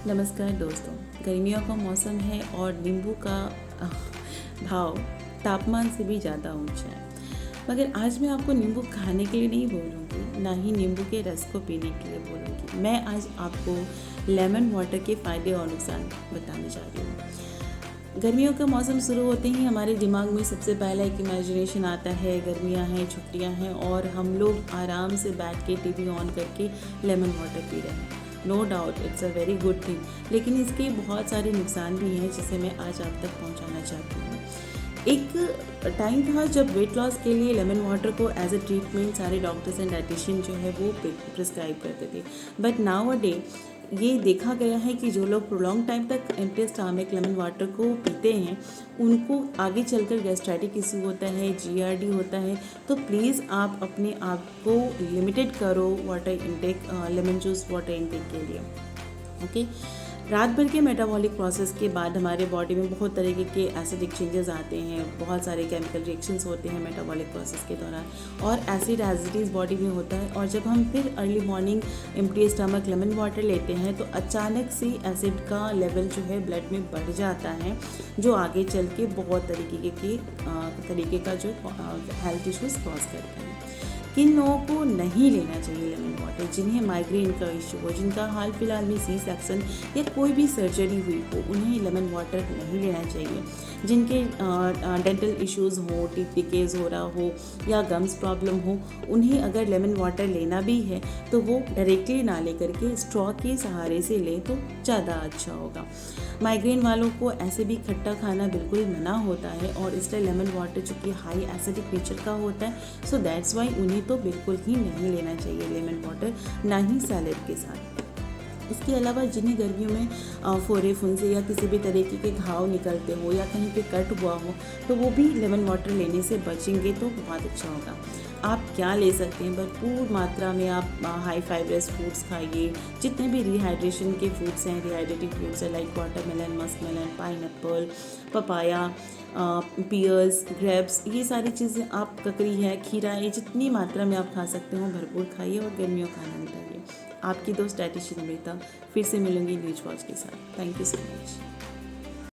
नमस्कार दोस्तों। गर्मियों का मौसम है और नींबू का भाव तापमान से भी ज़्यादा ऊंचा है। मगर आज मैं आपको नींबू खाने के लिए नहीं बोलूँगी, ना ही नींबू के रस को पीने के लिए बोलूँगी। मैं आज आपको लेमन वाटर के फ़ायदे और नुकसान बताने जा रही हूँ। गर्मियों का मौसम शुरू होते ही हमारे दिमाग में सबसे पहला एक इमेजिनेशन आता है, गर्मियाँ हैं, छुट्टियाँ हैं और हम लोग आराम से बैठ के टीवी ऑन करके लेमन वाटर पी रहे हैं। No doubt it's a very good thing, लेकिन इसके बहुत सारे नुकसान भी हैं जिसे मैं आज आप तक पहुंचाना चाहती हूँ। एक टाइम था जब वेट लॉस के लिए लेमन वाटर को एज ए ट्रीटमेंट सारे डॉक्टर्स एंड डाइटिशियन जो है वो प्रिस्क्राइब करते थे। बट नाउ अ डे ये देखा गया है कि जो लोग प्रोलॉन्ग टाइम तक एम्प्टी स्टमक लेमन वाटर को पीते हैं उनको आगे चलकर गैस्ट्राइटिक इशू होता है, जीआरडी होता है। तो प्लीज़ आप अपने आप को लिमिटेड करो water intake, lemon juice water intake के लिए। ओके, रात भर के मेटाबॉलिक प्रोसेस के बाद हमारे बॉडी में बहुत तरीके के एसिडिक चेंजेस आते हैं, बहुत सारे केमिकल रिएक्शंस होते हैं मेटाबॉलिक प्रोसेस के दौरान और acid as it is body में होता है। और जब हम फिर early morning empty stomach lemon water लेते हैं तो अचानक से एसिड का लेवल जो है ब्लड में बढ़ जाता है, जो आगे चल के बहुत तरीके का जो हेल्थ इश्यूज़ कॉज करते हैं। किन लोगों को नहीं लेना चाहिए लेमन वाटर? जिन्हें माइग्रेन का इशू हो, जिनका हाल फिलहाल में सी सेक्शन या कोई भी सर्जरी हुई हो, उन्हें लेमन वाटर नहीं लेना चाहिए। जिनके डेंटल इश्यूज़ हो, टीथ डिकेज हो रहा हो या गम्स प्रॉब्लम हो, उन्हें अगर लेमन वाटर लेना भी है तो वो डायरेक्टली ना ले करके स्ट्रॉ के सहारे से लें तो ज़्यादा अच्छा होगा। माइग्रेन वालों को ऐसे भी खट्टा खाना बिल्कुल मना होता है और इसलिए लेमन वाटर जो कि हाई एसिडिक नेचर का होता है, सो दैट्स वाई उन्हें तो बिल्कुल ही नहीं लेना चाहिए लेमन वाटर, ना ही सैलेड के साथ। इसके अलावा जिन्हें गर्मियों में फोड़े फुंसे या किसी भी तरीके के घाव निकलते हो या कहीं पे कट हुआ हो तो वो भी लेमन वाटर लेने से बचेंगे तो बहुत अच्छा होगा। आप क्या ले सकते हैं? भरपूर मात्रा में आप हाई फाइबरस फूड्स खाइए। जितने भी रिहाइड्रेशन के फूड्स हैं, रिहाइड्रेटिंग फ्रूट्स है like watermelon, muskmelon, pineapple, papaya, pears, grapes, ये सारी चीज़ें आप, ककड़ी है, खीरा है, जितनी मात्रा में आप खा सकते हो भरपूर खाइए और गर्मियों का आनंद उठाइए। आपकी दोस्त डाइटिशियन अमृता फिर से मिलूंगी न्यूज वॉच के साथ। Thank you so much.